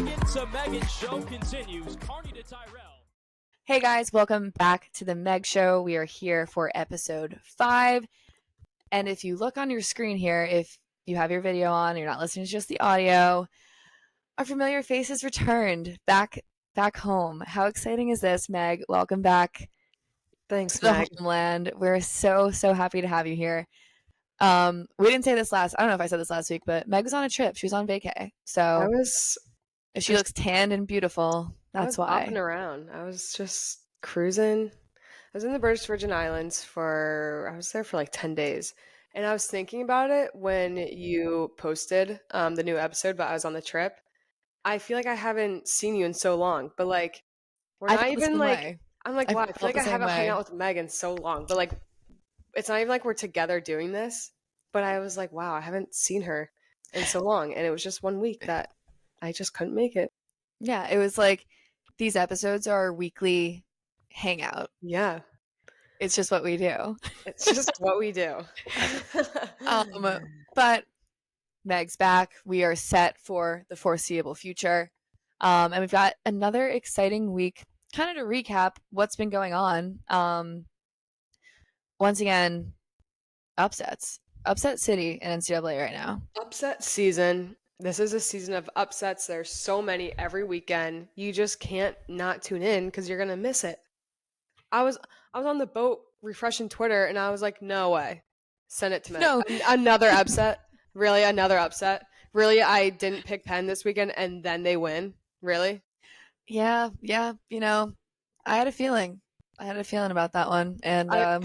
Megan Show continues. Carney to Tyrell. Hey guys, welcome back to the Meg Show. We are here for episode 5. And if you look on your screen here, if you have your video on, you're not listening to just the audio, our familiar face has returned back home. How exciting is this, Meg? Welcome back. Thanks, to the Meg. homeland. We're so happy to have you here. We didn't say this I don't know if I said this last week, but Meg was on a trip. She was on vacay. So if she looks tanned and beautiful, that's why. I was hopping around. I was just cruising. I was in the British Virgin Islands I was there for like 10 days. And I was thinking about it when you posted the new episode, but I was on the trip. I feel like I haven't seen you in so long, but like, we're not even like, I'm like, wow, I feel like I haven't hung out with Meg in so long, but like, it's not even like we're together doing this, but I was like, wow, I haven't seen her in so long. And it was just 1 week that I just couldn't make it. Yeah, it was like these episodes are a weekly hangout. Yeah. It's just what we do. It's just what we do. But Meg's back. We are set for the foreseeable future. And we've got another exciting week kind of to recap what's been going on. Once again, upsets. Upset City in NCAA right now. Upset season. This is a season of upsets. There's so many every weekend. You just can't not tune in because you're gonna miss it. I was on the boat refreshing Twitter and I was like, no way. Send it to me. No. Another upset. Really? Another upset? Really? I didn't pick Penn this weekend and then they win? Really? Yeah. You know, I had a feeling about that one. And I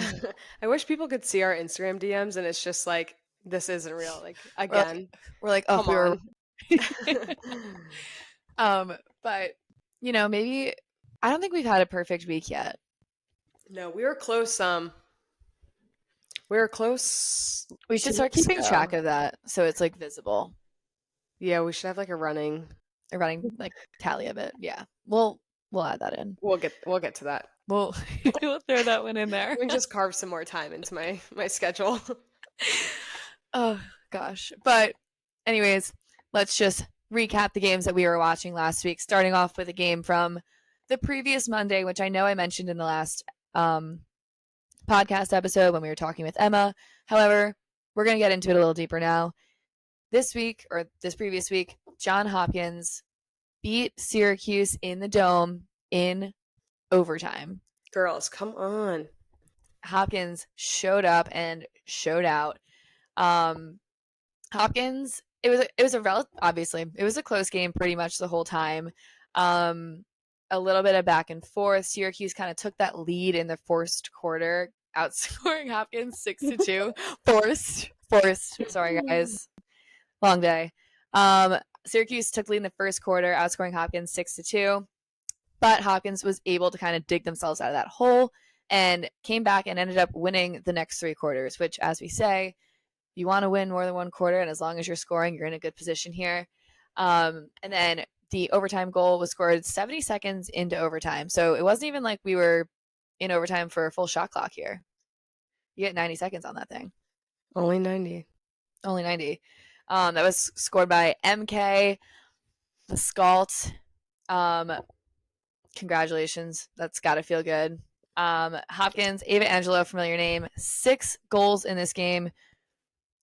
wish people could see our Instagram DMs and it's just like, this isn't real. Like, again. We're like, oh, we were. But, you know, maybe, I don't think we've had a perfect week yet. No, we were close. We were close. We should start keeping track of that so it's like visible. Yeah, we should have like a running like tally of it. Yeah, we'll add that in. We'll get to that. We'll throw that one in there. We can just carve some more time into my schedule. Oh gosh, but anyways, let's just recap the games that we were watching last week. Starting off with a game from the previous Monday, which I know I mentioned in the last podcast episode when we were talking with Emma. However, we're going to get into it a little deeper now. This previous week, Johns Hopkins beat Syracuse in the Dome in overtime. Girls, come on. Hopkins showed up and showed out. Hopkins, it was a close game pretty much the whole time. A little bit of back and forth. Syracuse kind of took that lead in the first quarter, outscoring Hopkins 6-2. Forced. Sorry, guys. Long day. Syracuse took lead in the first quarter, outscoring Hopkins 6-2. But Hopkins was able to kind of dig themselves out of that hole and came back and ended up winning the next 3 quarters, which, as we say, you want to win more than one quarter, and as long as you're scoring, you're in a good position here. And then the overtime goal was scored 70 seconds into overtime. So it wasn't even like we were in overtime for a full shot clock here. You get 90 seconds on that thing. Only 90. That was scored by MK, the Scalt. Congratulations. That's got to feel good. Hopkins, Ava Angelo, familiar name, 6 goals in this game.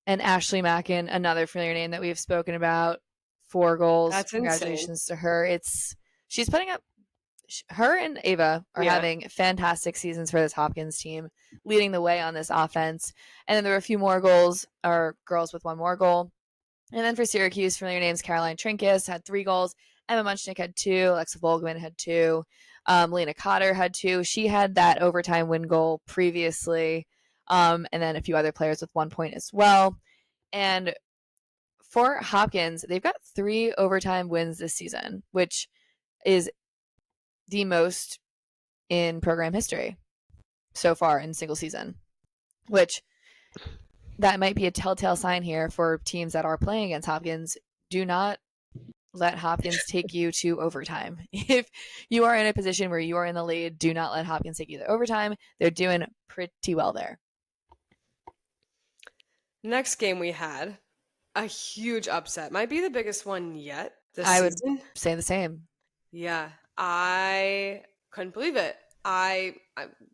And Ashley Mackin, another familiar name that we've spoken about, 4 goals. That's Congratulations insane. to her. She's putting up. Her and Ava are having fantastic seasons for this Hopkins team, leading the way on this offense. And then there were a few more goals, or girls with 1 more goal. And then for Syracuse, familiar names, Caroline Trinkus had 3 goals. Emma Munchnick had 2. Alexa Volgman had 2. Lena Cotter had 2. She had that overtime win goal previously. And then a few other players with 1 point as well. And for Hopkins, they've got 3 overtime wins this season, which is the most in program history so far in single season, which that might be a telltale sign here for teams that are playing against Hopkins. Do not let Hopkins take you to overtime. If you are in a position where you are in the lead, do not let Hopkins take you to overtime. They're doing pretty well there. Next game we had a huge upset. Might be the biggest one yet. this I would season. say the same. Yeah, I couldn't believe it. I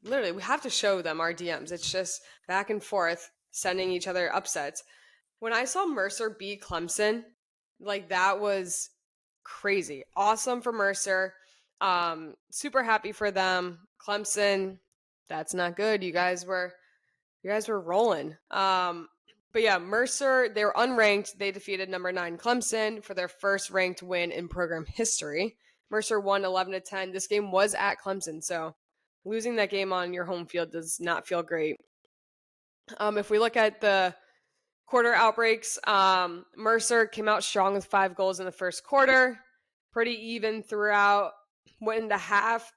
literally, we have to show them our DMs. It's just back and forth, sending each other upsets. When I saw Mercer beat Clemson, like that was crazy. Awesome for Mercer. Super happy for them. Clemson, that's not good. You guys were rolling. But yeah, Mercer, they were unranked. They defeated number 9 Clemson for their first ranked win in program history. Mercer won 11-10. This game was at Clemson, so losing that game on your home field does not feel great. If we look at the quarter outbreaks, Mercer came out strong with 5 goals in the first quarter. Pretty even throughout. Went into half.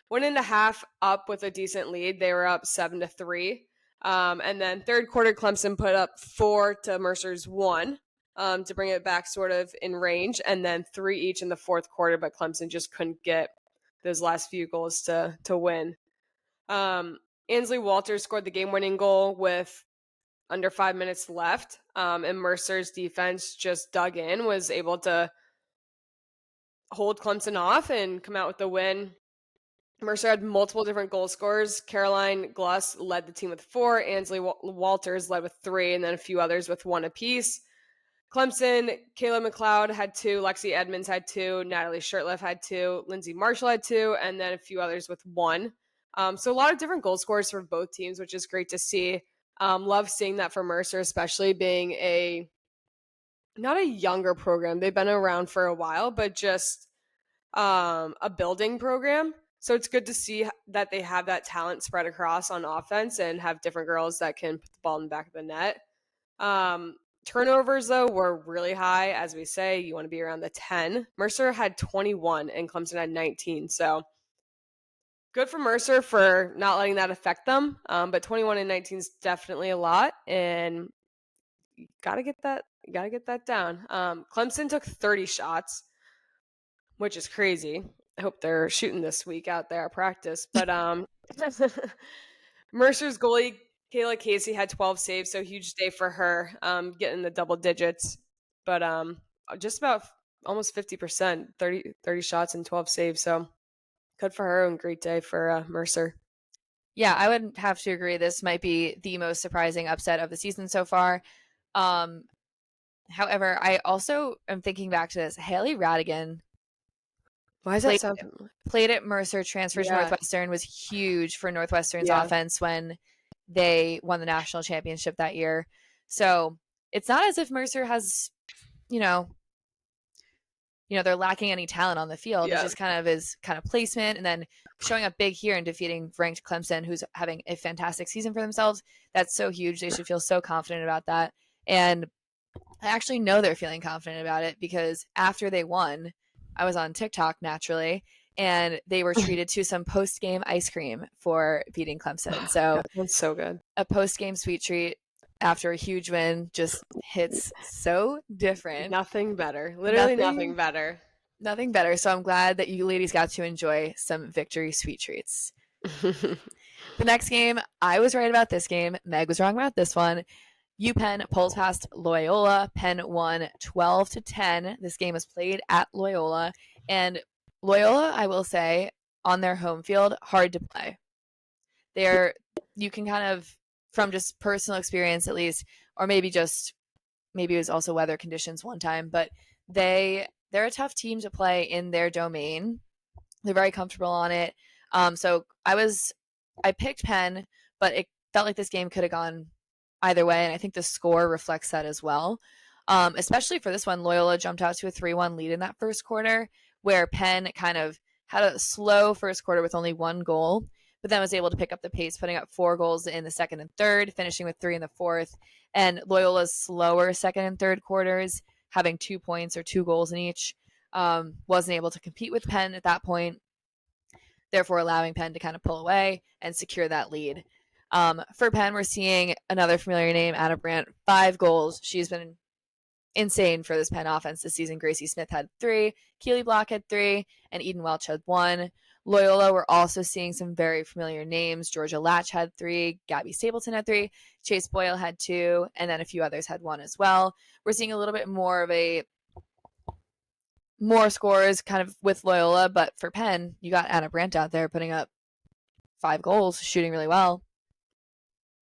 Went into half up with a decent lead. They were up 7-3. And then third quarter, Clemson put up 4 to Mercer's 1 to bring it back sort of in range, and then 3 each in the fourth quarter. But Clemson just couldn't get those last few goals to win. Ansley Walters scored the game-winning goal with under 5 minutes left, and Mercer's defense just dug in, was able to hold Clemson off and come out with the win. Mercer had multiple different goal scorers. Caroline Gluss led the team with 4, Ansley Walters led with 3, and then a few others with 1 apiece. Clemson, Kayla McLeod had 2, Lexi Edmonds had 2, Natalie Shirtliff had 2, Lindsay Marshall had 2, and then a few others with 1. So a lot of different goal scorers for both teams, which is great to see. Love seeing that for Mercer, especially being not a younger program. They've been around for a while, but just a building program. So it's good to see that they have that talent spread across on offense and have different girls that can put the ball in the back of the net. Turnovers, though, were really high. As we say, you want to be around the 10. Mercer had 21 and Clemson had 19. So good for Mercer for not letting that affect them. But 21 and 19 is definitely a lot, and you gotta get that down. Clemson took 30 shots, which is crazy. I hope they're shooting this week out there at practice. But Mercer's goalie, Kayla Casey, had 12 saves, so huge day for her, getting the double digits. But just about almost 50%, 30 shots and 12 saves. So good for her and great day for Mercer. Yeah, I would have to agree. This might be the most surprising upset of the season so far. However, I also am thinking back to this. Haley Radigan Why does that sound? played at Mercer, transferred to Yeah. Northwestern, was huge for Northwestern's Yeah. offense when they won the national championship that year. So it's not as if Mercer has, they're lacking any talent on the field. Yeah. It just kind of placement, and then showing up big here and defeating ranked Clemson, who's having a fantastic season for themselves. That's so huge. They should feel so confident about that. And I actually know they're feeling confident about it because after they won, I was on TikTok naturally, and they were treated to some post-game ice cream for beating Clemson. So That's so good. A post-game sweet treat after a huge win just hits so different. Nothing better. Literally nothing better. Nothing better. So I'm glad that you ladies got to enjoy some victory sweet treats. The next game, I was right about this game. Meg was wrong about this one. UPenn pulls past Loyola. Penn won 12-10. This game was played at Loyola. And Loyola, I will say, on their home field, hard to play. You can kind of, from just personal experience at least, or maybe it was also weather conditions one time, but they're a tough team to play in their domain. They're very comfortable on it. So I picked Penn, but it felt like this game could have gone either way, and I think the score reflects that as well. Especially for this one, Loyola jumped out to a 3-1 lead in that first quarter, where Penn kind of had a slow first quarter with only 1 goal, but then was able to pick up the pace, putting up 4 goals in the second and third, finishing with 3 in the fourth. And Loyola's slower second and third quarters, having 2 points or 2 goals in each, wasn't able to compete with Penn at that point, therefore allowing Penn to kind of pull away and secure that lead. For Penn, we're seeing another familiar name, Anna Brandt, 5 goals. She's been insane for this Penn offense this season. Gracie Smith had 3, Keely Block had 3, and Eden Welch had 1. Loyola, we're also seeing some very familiar names. Georgia Latch had 3, Gabby Stapleton had 3, Chase Boyle had 2, and then a few others had 1 as well. We're seeing a little bit more of a more scores kind of with Loyola, but for Penn, you got Anna Brandt out there putting up 5 goals, shooting really well,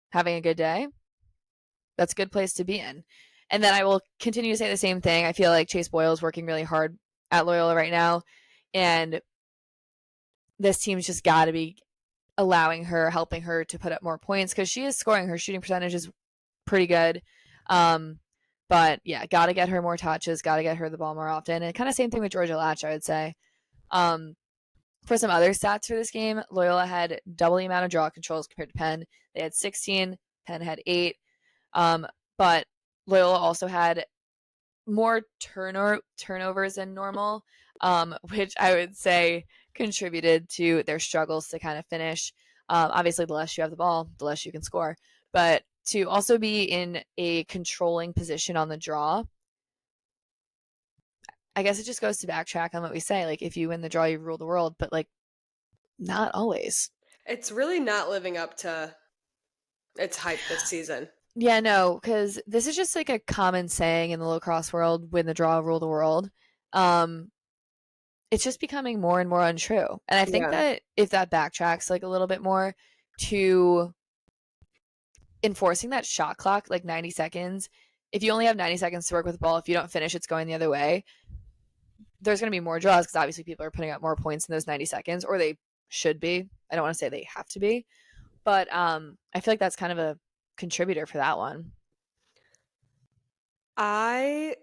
having a good day. That's a good place to be in. And then I will continue to say the same thing. I feel like Chase Boyle is working really hard at Loyola right now, and this team's just got to be allowing her, helping her to put up more points because she is scoring. Her shooting percentage is pretty good. But yeah, got to get her more touches, got to get her the ball more often. And kind of same thing with Georgia Latch, I would say. For some other stats for this game, Loyola had double the amount of draw controls compared to Penn. They had 16, Penn had 8. But Loyola also had more turnovers than normal, which I would say contributed to their struggles to kind of finish. Obviously, the less you have the ball, the less you can score. But to also be in a controlling position on the draw, I guess it just goes to backtrack on what we say. Like, if you win the draw, you rule the world. But, like, not always. It's really not living up to its hype this season. Yeah, no, because this is just like a common saying in the lacrosse world, win the draw, rule the world. It's just becoming more and more untrue. And I think that if that backtracks like a little bit more to enforcing that shot clock, like 90 seconds, if you only have 90 seconds to work with the ball, if you don't finish, it's going the other way. There's going to be more draws because obviously people are putting up more points in those 90 seconds, or they should be. I don't want to say they have to be. But I feel like that's kind of a contributor for that one. I'm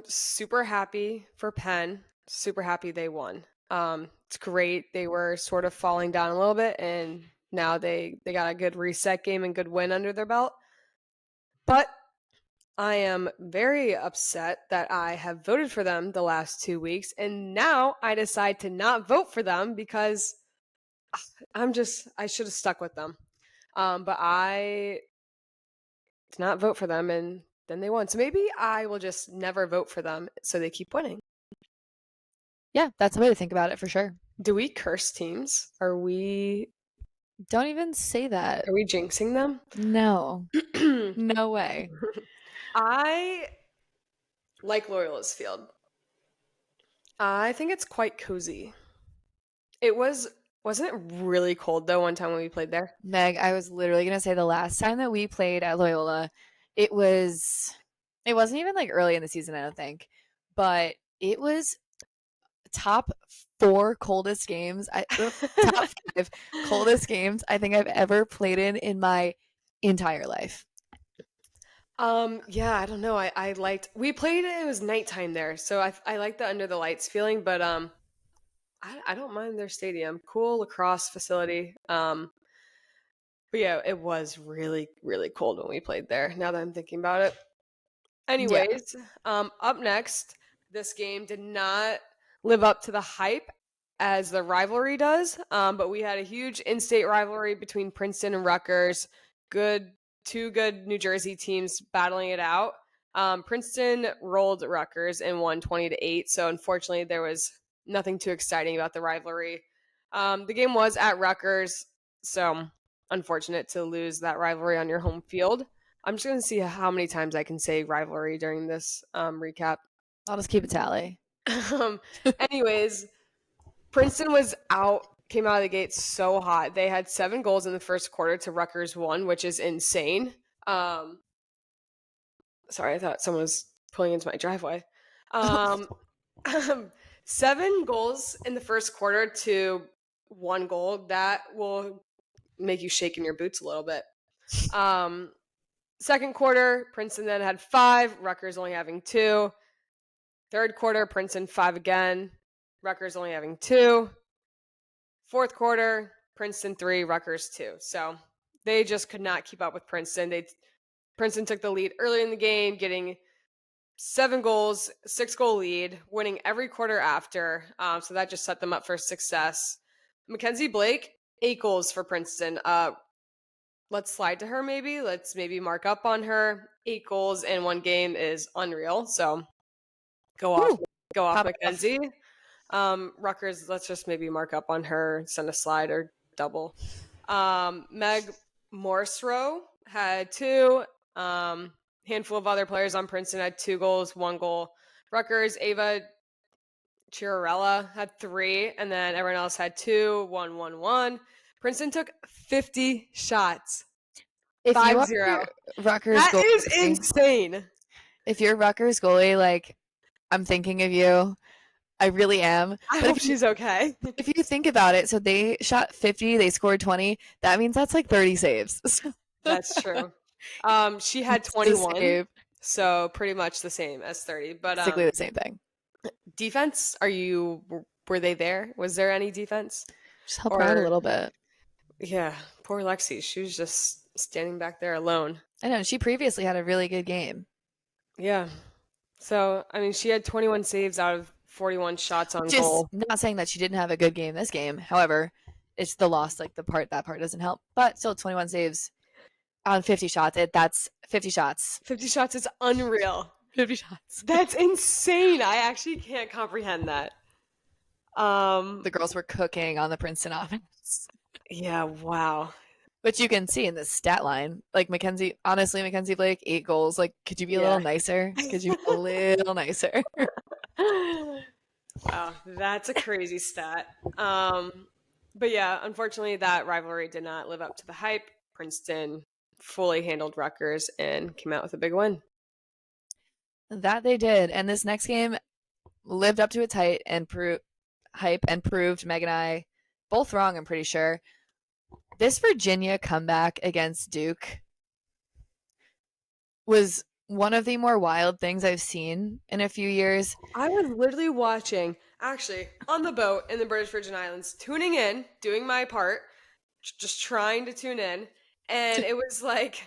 super happy for Penn. Super happy they won. It's great. They were sort of falling down a little bit, and now they got a good reset game and good win under their belt. But I am very upset that I have voted for them the last 2 weeks, and now I decide to not vote for them because I should have stuck with them. But I did not vote for them, and then they won. So maybe I will just never vote for them so they keep winning. Yeah, that's a way to think about it for sure. Do we curse teams? Don't even say that. Are we jinxing them? No. No way. I like Loyola's field. I think it's quite cozy. Wasn't it really cold though one time when we played there? Meg, I was literally going to say the last time that we played at Loyola, it wasn't even like early in the season, I don't think, but it was top 4 coldest games, top 5 coldest games I think I've ever played in my entire life. Yeah, I don't know. I liked, we played, it was nighttime there, so I like the under the lights feeling, but I don't mind their stadium. Cool lacrosse facility. But yeah, it was really, really cold when we played there, now that I'm thinking about it. Anyways, up next, this game did not live up to the hype as the rivalry does, but we had a huge in-state rivalry between Princeton and Rutgers. Two good New Jersey teams battling it out. Princeton rolled Rutgers and won 20-8, so unfortunately there was nothing too exciting about the rivalry. The game was at Rutgers, so unfortunate to lose that rivalry on your home field. I'm just going to see how many times I can say rivalry during this recap. I'll just keep a tally. Anyways, Princeton came out of the gate so hot. They had 7 goals in the first quarter to Rutgers 1, which is insane. Sorry, I thought someone was pulling into my driveway. 7 goals in the first quarter to 1 goal. That will make you shake in your boots a little bit. Second quarter, Princeton then had 5, Rutgers only having 2. Third quarter, Princeton 5 again, Rutgers only having 2. Fourth quarter, Princeton 3, Rutgers 2. So they just could not keep up with Princeton. Princeton took the lead early in the game, getting 7 goals, 6-goal lead, winning every quarter after. So that just set them up for success. Mackenzie Blake, 8 goals for Princeton. Let's slide to her maybe. Let's maybe mark up on her. 8 goals in 1 game is unreal. So go off Mackenzie. Rutgers, let's just maybe mark up on her, send a slide or double. Meg Morserow had 2. Handful of other players on Princeton had 2 goals, 1 goal. Rutgers, Ava Chiarella had 3, and then everyone else had 2, 1, 1, 1. Princeton took 50 shots. If you 5-0. are Rutgers That is goalie, insane. if you're Rutgers goalie, like, I'm thinking of you. I really am. I But hope she's okay. if you think about it, so they shot 50, they scored 20. That means that's like 30 saves. That's true. She had It's a 21, save. so pretty much the same as 30. But Basically the same thing. defense, were they there? Was there any defense? Just help her out a Or- little bit. Yeah, poor Lexi. She was just standing back there alone. I know, she previously had a really good game. Yeah. So, I mean, she had 21 saves out of 41 shots on goal. Not saying that she didn't have a good game this game. However, it's the loss, like that part doesn't help. But still 21 saves on 50 shots. That's 50 shots. 50 shots is unreal. 50 shots. That's insane. I actually can't comprehend that. The girls were cooking on the Princeton offense. Yeah, wow. But you can see in the stat line, like Mackenzie Blake, 8 goals. Like, could you be a little nicer? Could you be a little nicer? Wow, that's a crazy stat. But yeah, unfortunately, that rivalry did not live up to the hype. Princeton fully handled Rutgers and came out with a big win. That they did. And this next game lived up to its hype and proved Meg and I both wrong, I'm pretty sure. This Virginia comeback against Duke was one of the more wild things I've seen in a few years. I was literally watching, actually, on the boat in the British Virgin Islands, tuning in, doing my part, just trying to tune in. And it was like,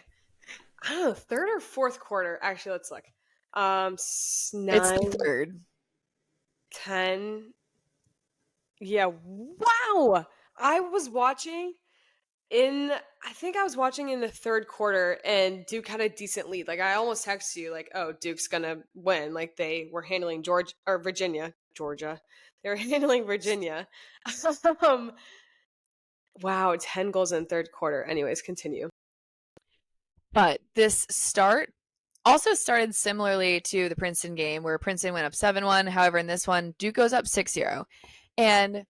I don't know, third or fourth quarter. Actually, let's look. 9, It's the third. 10. Yeah, wow. I think I was watching in the third quarter, and Duke had a decent lead. Like, I almost texted you, like, oh, Duke's gonna win. Like, they were handling Georgia. They were handling Virginia. Wow, 10 goals in the third quarter. Anyways, continue. But this start also started similarly to the Princeton game, where Princeton went up 7-1. However, in this one, Duke goes up 6-0. And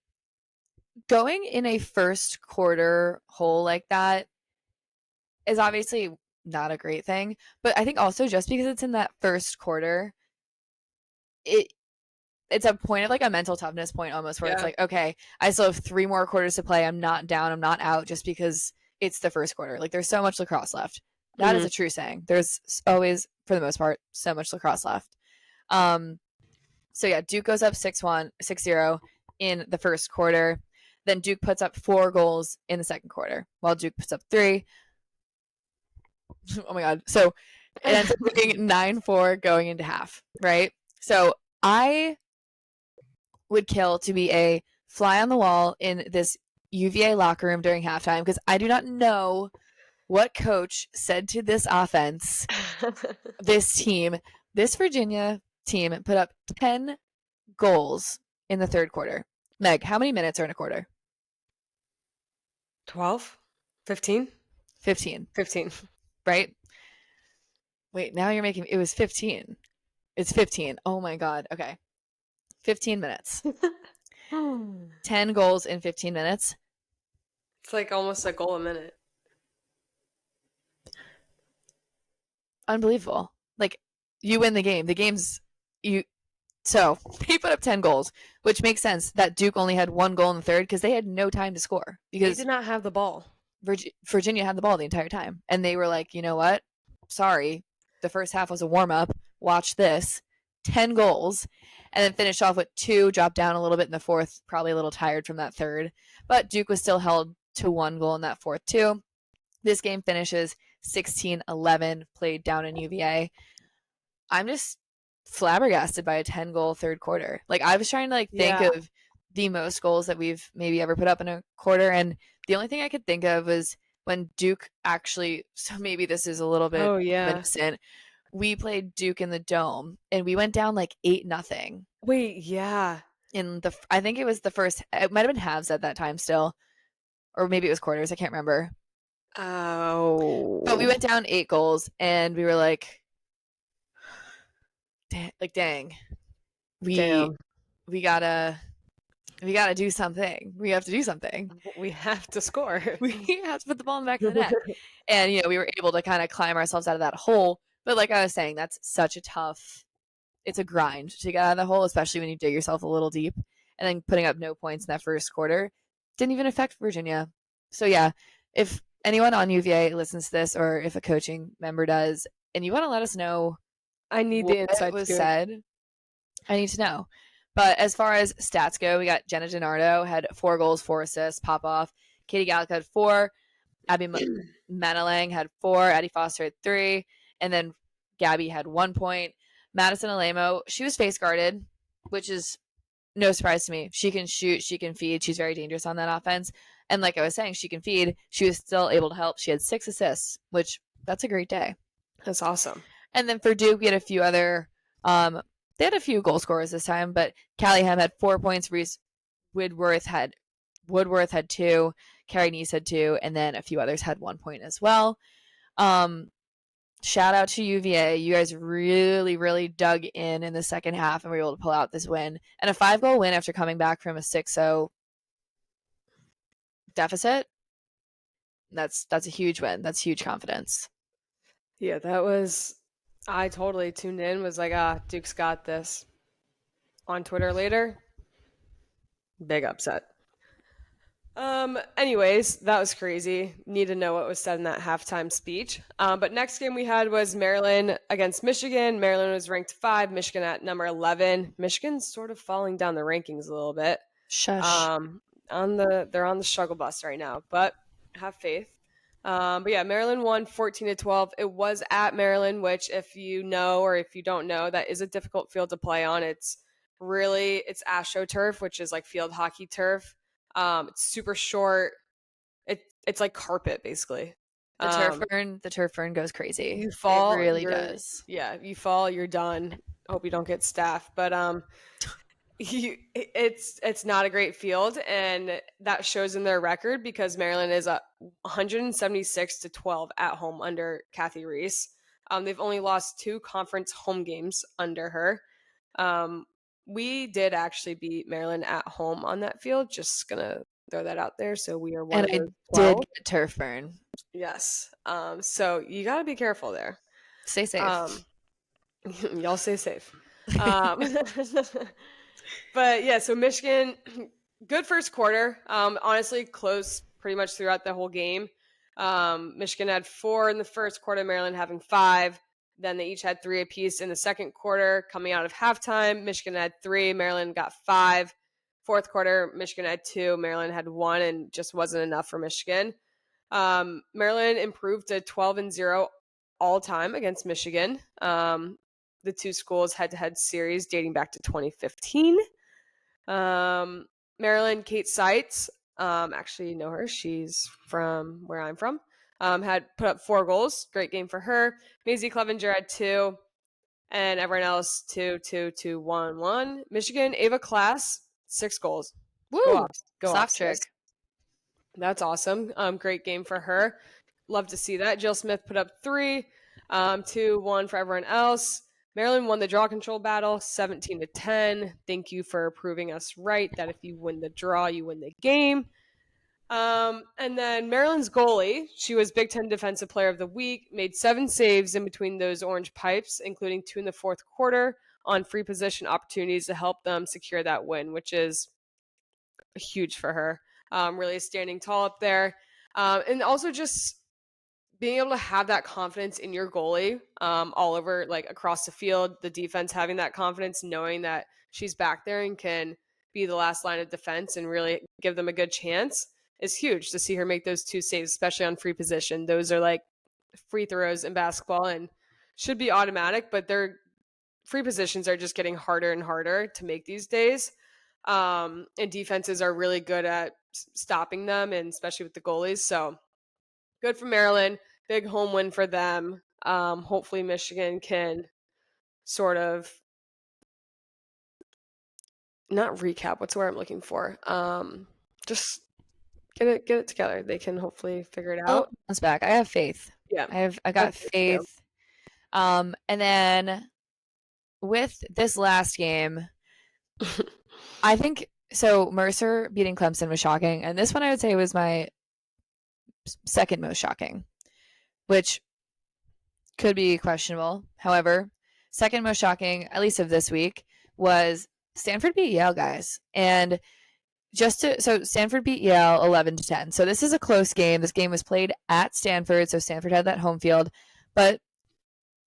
going in a first quarter hole like that is obviously not a great thing. But I think also just because it's in that first quarter, it's a point of like a mental toughness point almost, where it's like, okay, I still have 3 more quarters to play. I'm not down. I'm not out just because it's the first quarter. Like, there's so much lacrosse left. That is a true saying. There's always, for the most part, so much lacrosse left. So yeah, Duke goes up 6-0 in the first quarter. Then Duke puts up 4 goals in the second quarter, while Duke puts up 3. Oh my god. So it ends up being 9-4 going into half, right? So I would kill to be a fly on the wall in this UVA locker room during halftime, because I do not know what coach said to this offense, this Virginia team put up 10 goals in the third quarter. Meg, how many minutes are in a quarter? 12? 15? 15. 15. Right? Wait, now you're making it was 15. It's 15. Oh my god. Okay. 15 minutes. 10 goals in 15 minutes. It's like almost a goal a minute. Unbelievable. Like, you win the game. So they put up 10 goals, which makes sense that Duke only had 1 goal in the third because they had no time to score. Because they did not have the ball. Virginia had the ball the entire time. And they were like, you know what? Sorry. The first half was a warm-up. Watch this. 10 goals. And then finish off with 2, drop down a little bit in the fourth, probably a little tired from that third. But Duke was still held to 1 goal in that fourth too. This game finishes 16-11, played down in UVA. I'm just flabbergasted by a 10-goal third quarter. Like, I was trying to think of the most goals that we've maybe ever put up in a quarter, and the only thing I could think of was when Duke actually, so maybe this is a little bit innocent, we played Duke in the Dome, and we went down 8-0. Wait, yeah. I think it was the first, it might have been halves at that time still, or maybe it was quarters, I can't remember. Oh. But we went down 8 goals, and we were like, dang. we Damn. we gotta do something. We have to do something. We have to score. We have to put the ball in the back of the net. And we were able to kind of climb ourselves out of that hole. But like I was saying, that's such a tough. It's a grind to get out of the hole, especially when you dig yourself a little deep. And then putting up no points in that first quarter didn't even affect Virginia. So yeah, if anyone on UVA listens to this, or if a coaching member does, and you want to let us know, I need what the inside was scoop. said, I need to know. But as far as stats go, we got Jenna DiNardo had 4 goals, 4 assists, pop off. Katie Gallick had 4. Abby Manalang had 4. Addie Foster had 3. And then Gabby had 1 point. Madison Alemo, she was face guarded, which is no surprise to me. She can shoot, she can feed. She's very dangerous on that offense. And like I was saying, she can feed. She was still able to help. She had 6 assists, which that's a great day. That's awesome. And then for Duke, we had a few other they had a few goal scorers this time, but Callie Hem had 4 points. Reese Woodworth had 2. Carrie Neese had 2, and then a few others had 1 point as well. Shout out to UVA. You guys really, really dug in the second half and were able to pull out this win. And a 5-goal win after coming back from a 6-0 deficit. That's a huge win. That's huge confidence. Yeah, I totally tuned in, was like, Duke's got this. On Twitter later, big upset. Anyways, that was crazy. Need to know what was said in that halftime speech. But next game we had was Maryland against Michigan. Maryland was ranked 5, Michigan at number 11. Michigan's sort of falling down the rankings a little bit. Shush. They're on the struggle bus right now, but have faith. But yeah, Maryland won 14-12. It was at Maryland, which if you know or if you don't know, that is a difficult field to play on. It's AstroTurf, which is like field hockey turf. It's super short. It's like carpet basically. The turf burn goes crazy. You fall, it really does. Yeah, you fall, you're done. Hope you don't get staph, but it's not a great field, and that shows in their record because Maryland is 176-12 at home under Kathy Reese. They've only lost 2 conference home games under her. We did actually beat Maryland at home on that field. Just gonna throw that out there. So we are one. And I did get turf burn. Yes. So you got to be careful there. Stay safe. Y'all stay safe. But yeah, so Michigan, good first quarter. Honestly, close pretty much throughout the whole game. Michigan had 4 in the first quarter, Maryland having 5. Then they each had 3 apiece in the second quarter. Coming out of halftime, Michigan had 3, Maryland got 5. Fourth quarter, Michigan had 2, Maryland had 1, and just wasn't enough for Michigan. Maryland improved to 12-0 all time against Michigan. The 2 schools head-to-head series dating back to 2015. Maryland, Kate Seitz, actually know her. She's from where I'm from. Had put up 4 goals. Great game for her. Maisie Clevenger had 2. And everyone else 2, 2, 2, 1, 1. Michigan, Ava Class, 6 goals. Woo! Go Soft off, trick. sis. That's awesome. Great game for her. Love to see that. Jill Smith put up 3. 2, 1 for everyone else. Maryland won the draw control battle 17-10. Thank you for proving us right that if you win the draw, you win the game. And then Maryland's goalie, she was Big Ten Defensive Player of the Week, made 7 saves in between those orange pipes, including 2 in the fourth quarter on free position opportunities to help them secure that win, which is huge for her. Really standing tall up there. And also just being able to have that confidence in your goalie all over, like across the field, the defense having that confidence, knowing that she's back there and can be the last line of defense and really give them a good chance is huge to see her make those 2 saves, especially on free position. Those are like free throws in basketball and should be automatic, but their free positions are just getting harder and harder to make these days. And defenses are really good at stopping them, and especially with the goalies. So good for Maryland. Big home win for them. Hopefully Michigan can sort of not recap. What's the word I'm looking for? Just get it together. They can hopefully figure it out. Bounce back. I have faith. Yeah. I got faith. And then with this last game, I think so. Mercer beating Clemson was shocking, and this one I would say was my second most shocking, which could be questionable. However, second most shocking, at least of this week, was Stanford beat Yale, guys. And so Stanford beat Yale 11-10. So this is a close game. This game was played at Stanford, so Stanford had that home field. But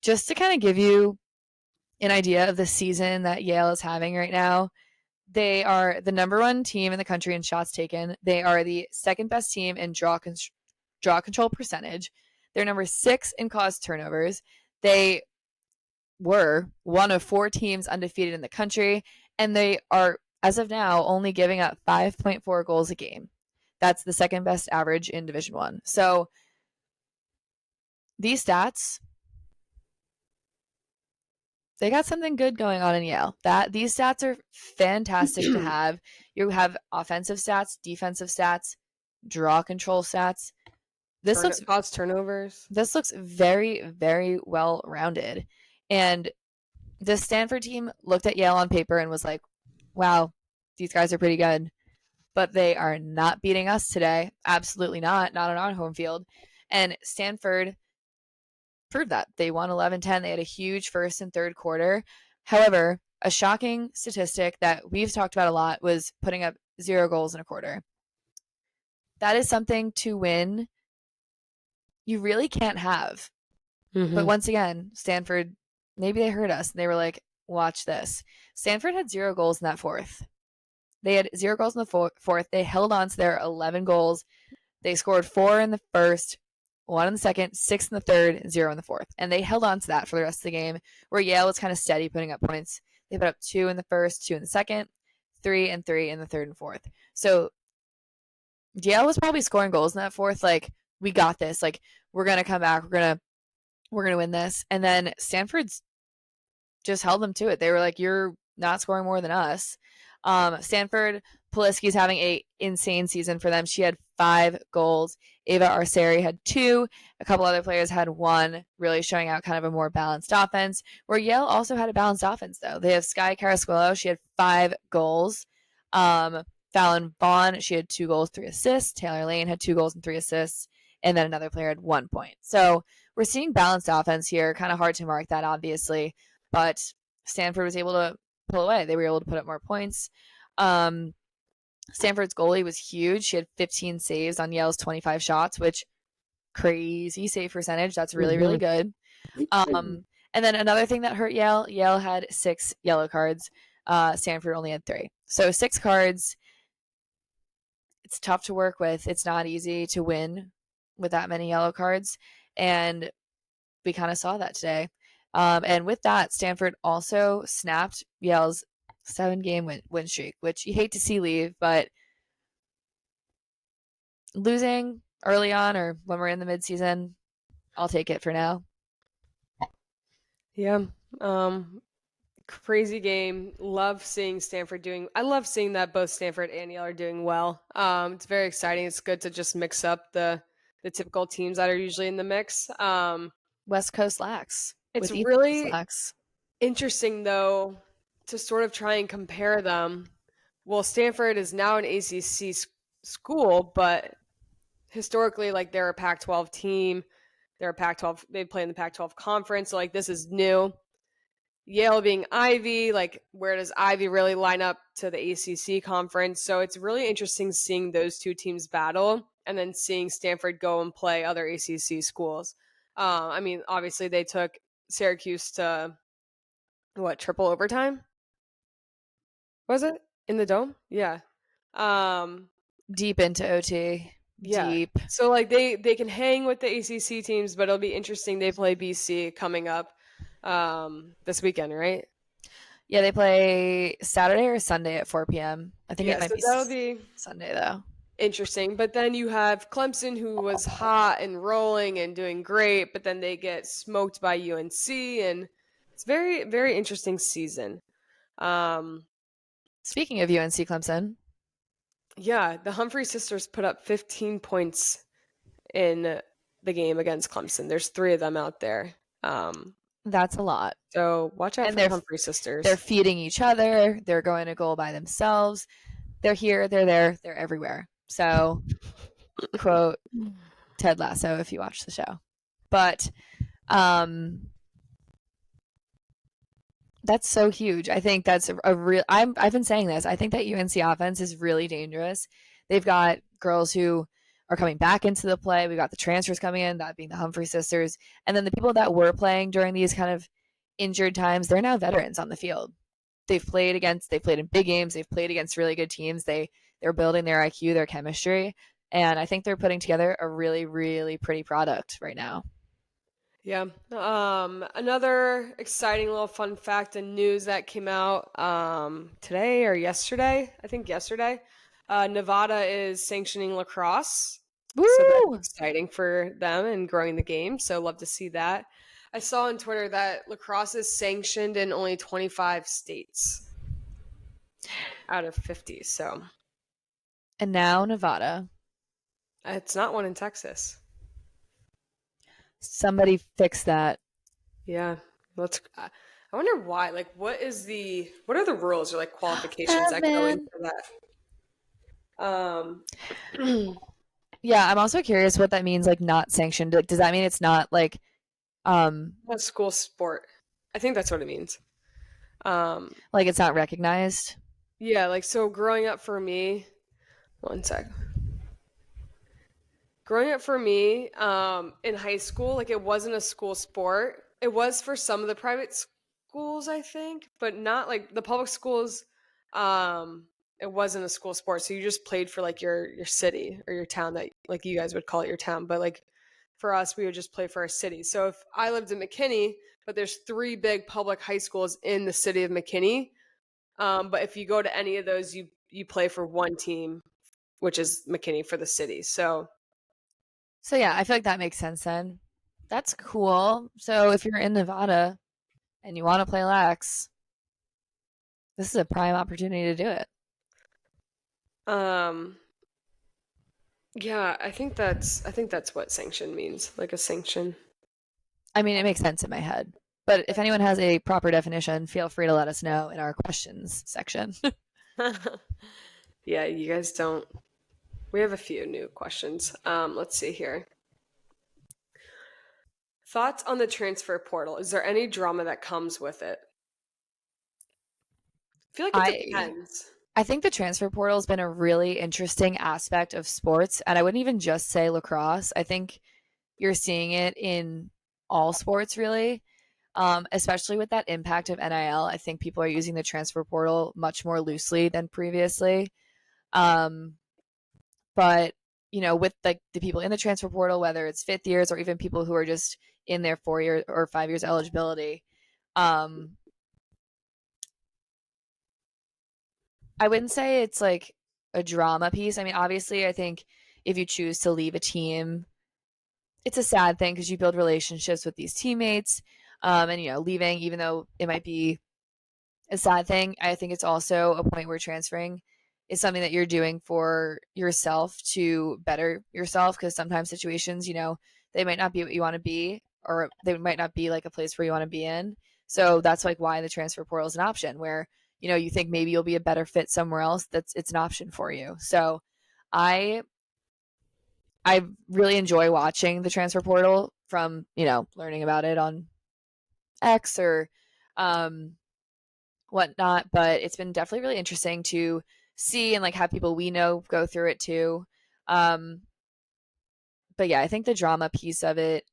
just to kind of give you an idea of the season that Yale is having right now, they are the number one team in the country in shots taken. They are the second best team in draw control percentage. They're number 6 in caused turnovers. They were one of 4 teams undefeated in the country, and they are, as of now, only giving up 5.4 goals a game. That's the second best average in Division One. So these stats, they got something good going on in Yale. These stats are fantastic to have. You have offensive stats, defensive stats, draw control stats. Caused turnovers. This looks very, very well rounded. And the Stanford team looked at Yale on paper and was like, wow, these guys are pretty good. But they are not beating us today. Absolutely not. Not on our home field. And Stanford proved that. They won 11-10. They had a huge first and third quarter. However, a shocking statistic that we've talked about a lot was putting up 0 goals in a quarter. That is something to win you really can't have. Mm-hmm. But once again, Stanford, maybe they heard us and they were like, watch this. Stanford had 0 goals in that fourth. They had 0 goals in the fourth. They held on to their 11 goals. They scored 4 in the first, 1 in the second, 6 in the third, 0 in the fourth. And they held on to that for the rest of the game, where Yale was kind of steady putting up points. They put up 2 in the first, 2 in the second, 3 and 3 in the third and fourth. So Yale was probably scoring goals in that fourth, like, we got this. Like, we're going to come back. We're going to win this. And then Stanford's just held them to it. They were like, you're not scoring more than us. Stanford, Poliski's having a insane season for them. She had 5 goals. Ava Arceri had 2. A couple other players had 1, really showing out kind of a more balanced offense, where Yale also had a balanced offense, though. They have Sky Carasquillo. She had 5 goals. Fallon Vaughn, she had 2 goals, 3 assists. Taylor Lane had 2 goals and 3 assists. And then another player had 1 point. So we're seeing balanced offense here. Kind of hard to mark that, obviously. But Stanford was able to pull away. They were able to put up more points. Stanford's goalie was huge. She had 15 saves on Yale's 25 shots, which crazy save percentage. That's really, really good. And then another thing that hurt Yale had 6 yellow cards. Stanford only had 3. So 6 cards. It's tough to work with. It's not easy to win with that many yellow cards. And we kind of saw that today. And with that, Stanford also snapped Yale's 7-game win streak, which you hate to see leave, but losing early on or when we're in the midseason, I'll take it for now. Yeah. Crazy game. Love seeing Stanford I love seeing that both Stanford and Yale are doing well. It's very exciting. It's good to just mix up the typical teams that are usually in the mix. West Coast lacks. It's really interesting, though, to sort of try and compare them. Well, Stanford is now an ACC school, but historically, like, they're a Pac-12 team. They're a Pac-12. They play in the Pac-12 conference, so like this is new. Yale being Ivy, like, where does Ivy really line up to the ACC conference? So it's really interesting seeing those two teams battle and then seeing Stanford go and play other ACC schools. I mean, obviously they took Syracuse to, triple overtime? Was it? In the Dome? Yeah. Deep into OT. Yeah. Deep. So, like, they can hang with the ACC teams, but it'll be interesting. They play BC coming up this weekend, right? Yeah, they play Saturday or Sunday at 4 p.m. I think it might be that'll be Sunday, though. Interesting. But then you have Clemson, who was hot and rolling and doing great, but then they get smoked by UNC, and it's very, very interesting season. Speaking of UNC Clemson. Yeah, the Humphrey sisters put up 15 points in the game against Clemson. There's 3 of them out there. That's a lot. So watch out And for the Humphrey sisters. They're feeding each other. They're going to goal by themselves. They're here. They're there. They're everywhere. So, quote Ted Lasso if you watch the show. But that's so huge. I think that's a real. I've been saying this. I think that UNC offense is really dangerous. They've got girls who are coming back into the play. We've got the transfers coming in, that being the Humphrey sisters, and then the people that were playing during these kind of injured times. They're now veterans on the field. They've played in big games. They've played against really good teams. They're building their IQ, their chemistry, and I think they're putting together a really, really pretty product right now. Yeah. Another exciting little fun fact and news that came out today or yesterday. I think yesterday. Nevada is sanctioning lacrosse. Woo! So that's exciting for them and growing the game. So love to see that. I saw on Twitter that lacrosse is sanctioned in only 25 states out of 50. So And now Nevada. it's not one in Texas. Somebody fix that. Yeah. I wonder why. Like, what are the rules or like qualifications that go into that? Yeah, I'm also curious what that means, like not sanctioned. Like, does that mean it's not like A school sport? I think that's what it means. like it's not recognized? Yeah, like so growing up for me, one sec. Growing up for me, in high school, like it wasn't a school sport. It was for some of the private schools, I think, but not like the public schools. It wasn't a school sport, so you just played for like your city or your town that like you guys would call it your town, but like for us, we would just play for our city. So if I lived in McKinney, but there's 3 big public high schools in the city of McKinney, but if you go to any of those, you play for one team, which is McKinney for the city. So Yeah, I feel like that makes sense then. That's cool. So if you're in Nevada and you want to play lax, this is a prime opportunity to do it. Yeah, I think that's what sanction means, like a sanction. I mean, it makes sense in my head. But if anyone has a proper definition, feel free to let us know in our questions section. Yeah, you guys don't. We have a few new questions. Let's see here. Thoughts on the transfer portal? Is there any drama that comes with it? I feel like it depends. I think the transfer portal has been a really interesting aspect of sports, and I wouldn't even just say lacrosse. I think you're seeing it in all sports, really, especially with that impact of NIL. I think people are using the transfer portal much more loosely than previously. But with like the people in the transfer portal, whether it's 5th years or even people who are just in their 4 year or 5 years eligibility, I wouldn't say it's like a drama piece. I mean, obviously, I think if you choose to leave a team, it's a sad thing because you build relationships with these teammates. And leaving, even though it might be a sad thing, I think it's also a point where transferring is something that you're doing for yourself to better yourself, because sometimes situations, they might not be what you want to be, or they might not be like a place where you want to be in. So that's like why the transfer portal is an option where, you think maybe you'll be a better fit somewhere else. It's an option for you. So I really enjoy watching the transfer portal from, learning about it on X or whatnot, but it's been definitely really interesting to see and like have people we know go through it too. But yeah, I think the drama piece of it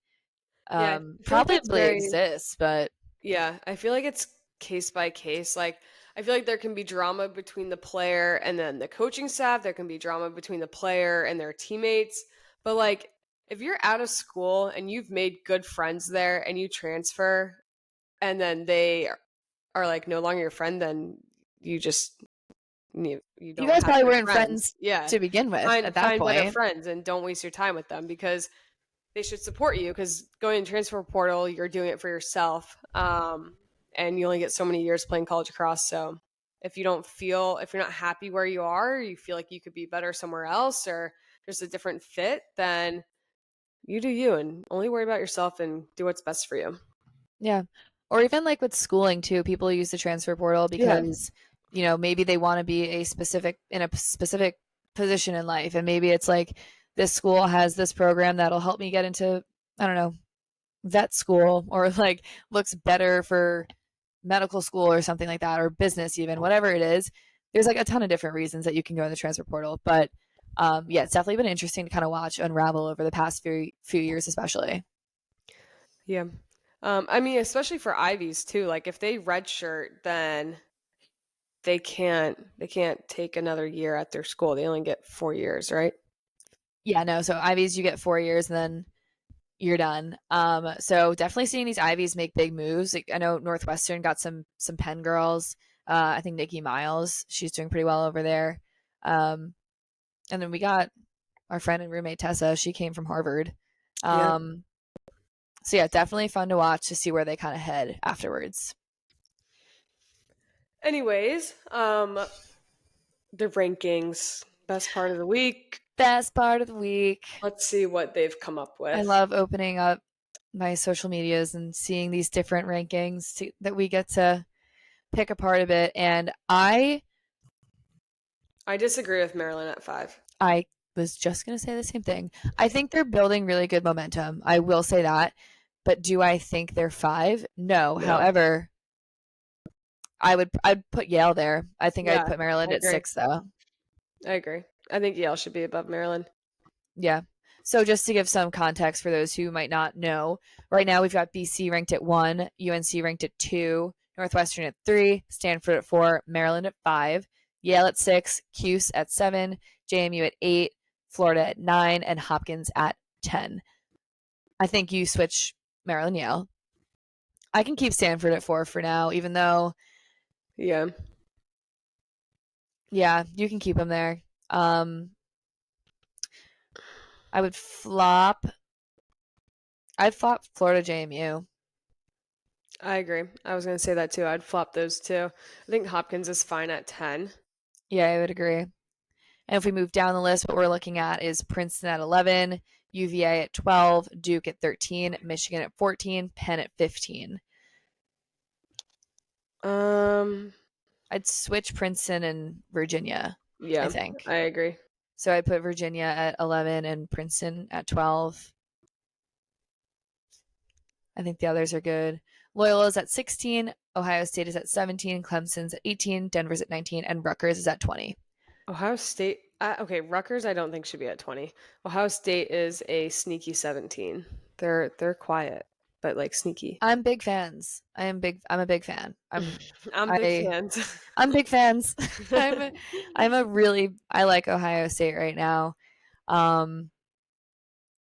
probably exists, but yeah, I feel like it's case by case. Like I feel like there can be drama between the player and then the coaching staff. There can be drama between the player and their teammates. But like if you're out of school and you've made good friends there and you transfer and then they are like no longer your friend, then you just you don't. You guys have probably good weren't friends to begin with at that find better point. friends and don't waste your time with them, because they should support you, because going to transfer portal, you're doing it for yourself. And you only get so many years playing college lacrosse. So if you're not happy where you are, you feel like you could be better somewhere else, or there's a different fit, then you do you and only worry about yourself and do what's best for you. Yeah. Or even like with schooling too, people use the transfer portal because, maybe they want to be in a specific position in life. And maybe it's like this school has this program that'll help me get into, I don't know, vet school, or like looks better for medical school or something like that, or business, even whatever it is. There's like a ton of different reasons that you can go in the transfer portal. But yeah, it's definitely been interesting to kind of watch unravel over the past few years, especially. Yeah. I mean, especially for Ivies too. Like if they redshirt, then they can't take another year at their school. They only get 4 years, right? Yeah, no. So Ivies, you get 4 years and then you're done. So definitely seeing these Ivies make big moves. Like, I know Northwestern got some Penn girls. I think Nikki Miles, she's doing pretty well over there. And then we got our friend and roommate Tessa. She came from Harvard. Yeah. So yeah, definitely fun to watch to see where they kind of head afterwards. Anyways, the rankings, best part of the week. Best part of the week. Let's see what they've come up with. I love opening up my social medias and seeing these different rankings that we get to pick apart a bit. And I disagree with Maryland at 5. I was just going to say the same thing. I think they're building really good momentum. I will say that. But do I think they're 5? No. However, I'd put Yale there. I think I'd put Maryland at 6 though. I agree. I think Yale should be above Maryland. Yeah. So just to give some context for those who might not know, right now we've got BC ranked at 1, UNC ranked at 2, Northwestern at 3, Stanford at 4, Maryland at 5, Yale at 6, Cuse at 7, JMU at 8, Florida at 9, and Hopkins at 10. I think you switch Maryland, Yale. I can keep Stanford at 4 for now, even though. Yeah. Yeah, you can keep them there. I'd flop Florida JMU. I agree. I was going to say that too. I'd flop those two. I think Hopkins is fine at 10. Yeah, I would agree. And if we move down the list, what we're looking at is Princeton at 11, UVA at 12, Duke at 13, Michigan at 14, Penn at 15. I'd switch Princeton and Virginia. Yeah, I think. I agree. So I'd put Virginia at 11 and Princeton at 12. I think the others are good. Loyola's at 16, Ohio State is at 17, Clemson's at 18, Denver's at 19, and Rutgers is at 20. Ohio State, okay, Rutgers I don't think should be at 20. Ohio State is a sneaky 17. They're quiet, but like sneaky. I'm big fans. I'm a big fan. I'm big fans. I'm big fans. I like Ohio State right now. I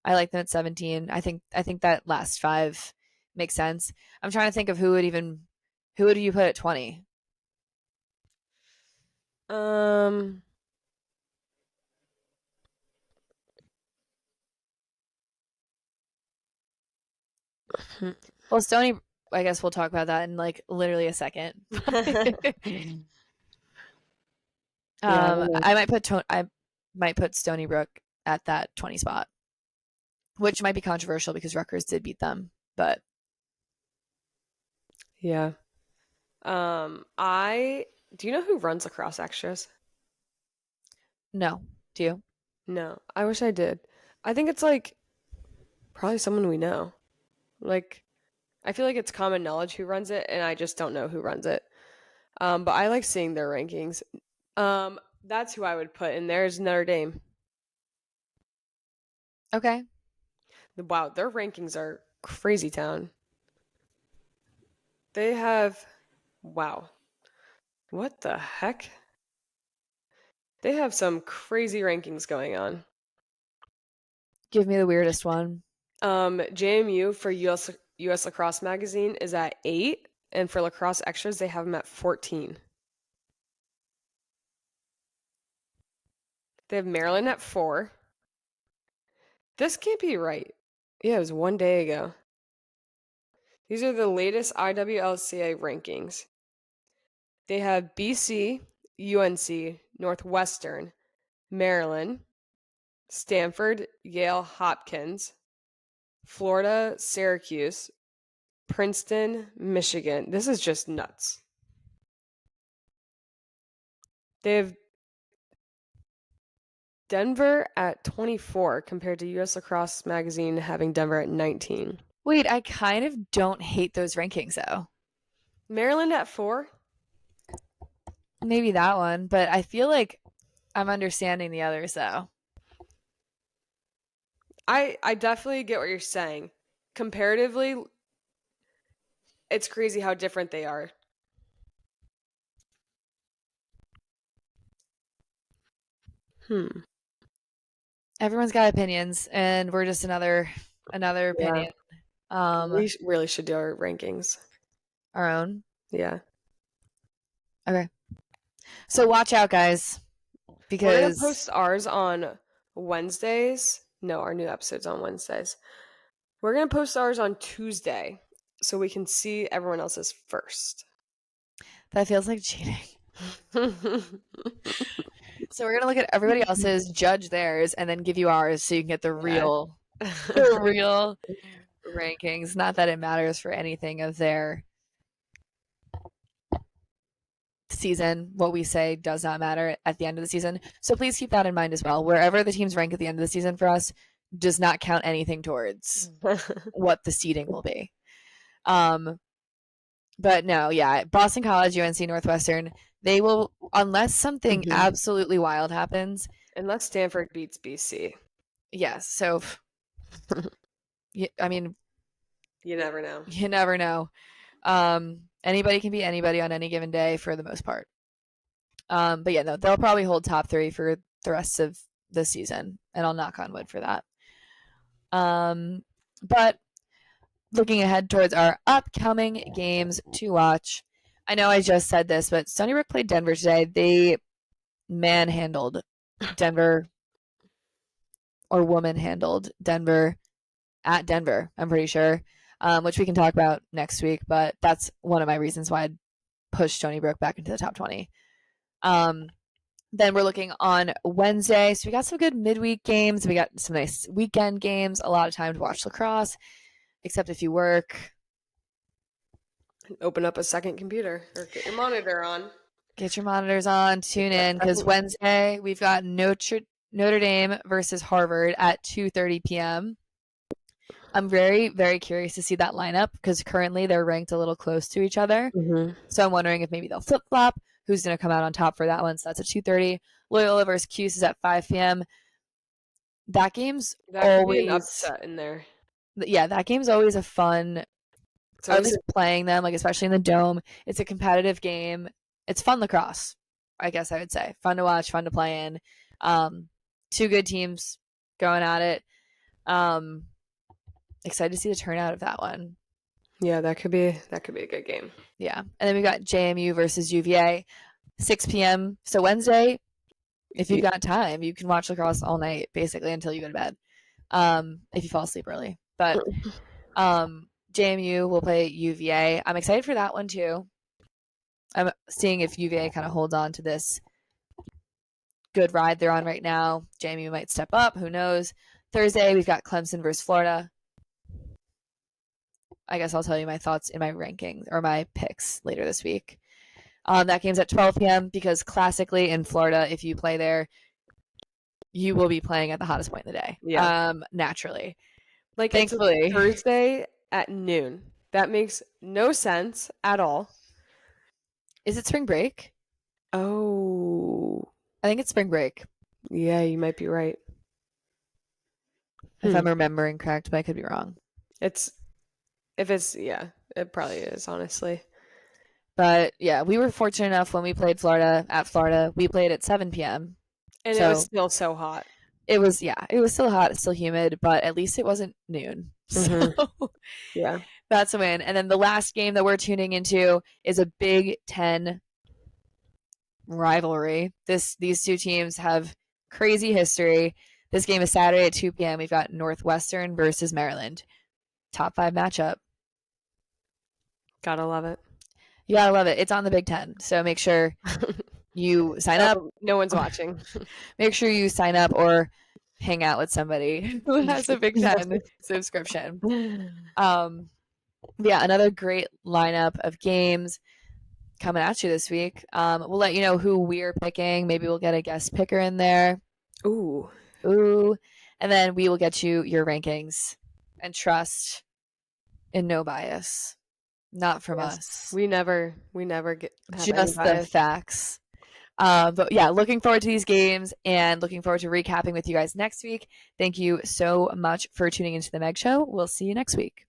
like them at 17. I think that last 5 makes sense. I'm trying to think of who would you put at 20? Well, Stony, I guess we'll talk about that in like literally a second. I might put Stony Brook at that 20 spot, which might be controversial because Rutgers did beat them, but yeah. Do you know who runs Lacrosse Extras? No. Do you? No, I wish I did. I think it's like probably someone we know. Like, I feel like it's common knowledge who runs it, and I just don't know who runs it. But I like seeing their rankings. That's who I would put, and there's Notre Dame. Okay. Wow, their rankings are crazy town. They have, wow, what the heck? They have some crazy rankings going on. Give me the weirdest one. JMU for US Lacrosse Magazine is at 8, and for Lacrosse Extras, they have them at 14. They have Maryland at 4. This can't be right. Yeah, it was one day ago. These are the latest IWLCA rankings. They have BC, UNC, Northwestern, Maryland, Stanford, Yale, Hopkins, Florida, Syracuse, Princeton, Michigan. This is just nuts. They have Denver at 24 compared to US Lacrosse Magazine having Denver at 19. Wait, I kind of don't hate those rankings though. Maryland at 4? Maybe that one, but I feel like I'm understanding the others though. I definitely get what you're saying. Comparatively, it's crazy how different they are. Everyone's got opinions, and we're just another opinion. We really should do our rankings. Our own. Yeah. Okay. So watch out, guys, because we're gonna post ours on Wednesdays. No, our new episode's on Wednesdays. We're gonna post ours on Tuesday, so we can see everyone else's first. That feels like cheating. So we're gonna look at everybody else's, judge theirs, and then give you ours, so you can get the real rankings. Not that it matters for anything of their season. What we say does not matter at the end of the season. So please keep that in mind as well. Wherever the teams rank at the end of the season for us does not count anything towards what the seeding will be. But no, yeah, Boston College, UNC Northwestern, they will, unless something absolutely wild happens. Unless Stanford beats BC. Yes. So, I mean, you never know. You never know. Anybody can beat anybody on any given day for the most part. But yeah, no, they'll probably hold top 3 for the rest of the season, and I'll knock on wood for that. But looking ahead towards our upcoming games to watch, I know I just said this, but Stony Brook played Denver today. They manhandled Denver, or woman-handled Denver at Denver, I'm pretty sure, which we can talk about next week, but that's one of my reasons why I'd push Stony Brook back into the top 20. Then we're looking on Wednesday, so we got some good midweek games. We got some nice weekend games, a lot of time to watch lacrosse, except if you work. Open up a second computer or get your monitor on. Get your monitors on, tune in, because Wednesday we've got Notre Dame versus Harvard at 2:30 p.m. I'm very, very curious to see that lineup because currently they're ranked a little close to each other. So I'm wondering if maybe they'll flip-flop. Who's going to come out on top for that one? So that's at 2:30. Loyola versus Cuse is at 5 p.m. That game's always could be an upset in there. Yeah, that game's always a fun. I was playing them, like especially in the Dome. It's a competitive game. It's fun lacrosse, I guess I would say. Fun to watch, fun to play in. 2 good teams going at it. Excited to see the turnout of that one. Yeah, that could be a good game. Yeah. And then we got JMU versus UVA, 6 p.m. So Wednesday, if you've got time, you can watch lacrosse all night, basically, until you go to bed. If you fall asleep early. But JMU will play UVA. I'm excited for that one too. I'm seeing if UVA kind of holds on to this good ride they're on right now. JMU might step up. Who knows? Thursday, we've got Clemson versus Florida. I guess I'll tell you my thoughts in my rankings or my picks later this week. That game's at 12 p.m. because classically in Florida, if you play there, you will be playing at the hottest point in the day. Yeah. Naturally. Like, thankfully. It's Thursday at noon. That makes no sense at all. Is it spring break? Oh. I think it's spring break. Yeah, you might be right. If I'm remembering correct, but I could be wrong. It probably is, honestly. But yeah, we were fortunate enough when we played at Florida, we played at 7 p.m. And it was still so hot. It was still hot, it's still humid, but at least it wasn't noon. So yeah, that's a win. And then the last game that we're tuning into is a Big Ten rivalry. These 2 teams have crazy history. This game is Saturday at 2 p.m. We've got Northwestern versus Maryland. Top 5 matchup. Gotta love it. You gotta love it. It's on the Big Ten, so make sure you sign up. No one's watching. Make sure you sign up or hang out with somebody who has a Big Ten subscription. Yeah, another great lineup of games coming at you this week. We'll let you know who we're picking. Maybe we'll get a guest picker in there. Ooh. And then we will get you your rankings, and trust in no bias. Not from us. We never get Just the facts. But yeah, looking forward to these games and looking forward to recapping with you guys next week. Thank you so much for tuning into the Meg Show. We'll see you next week.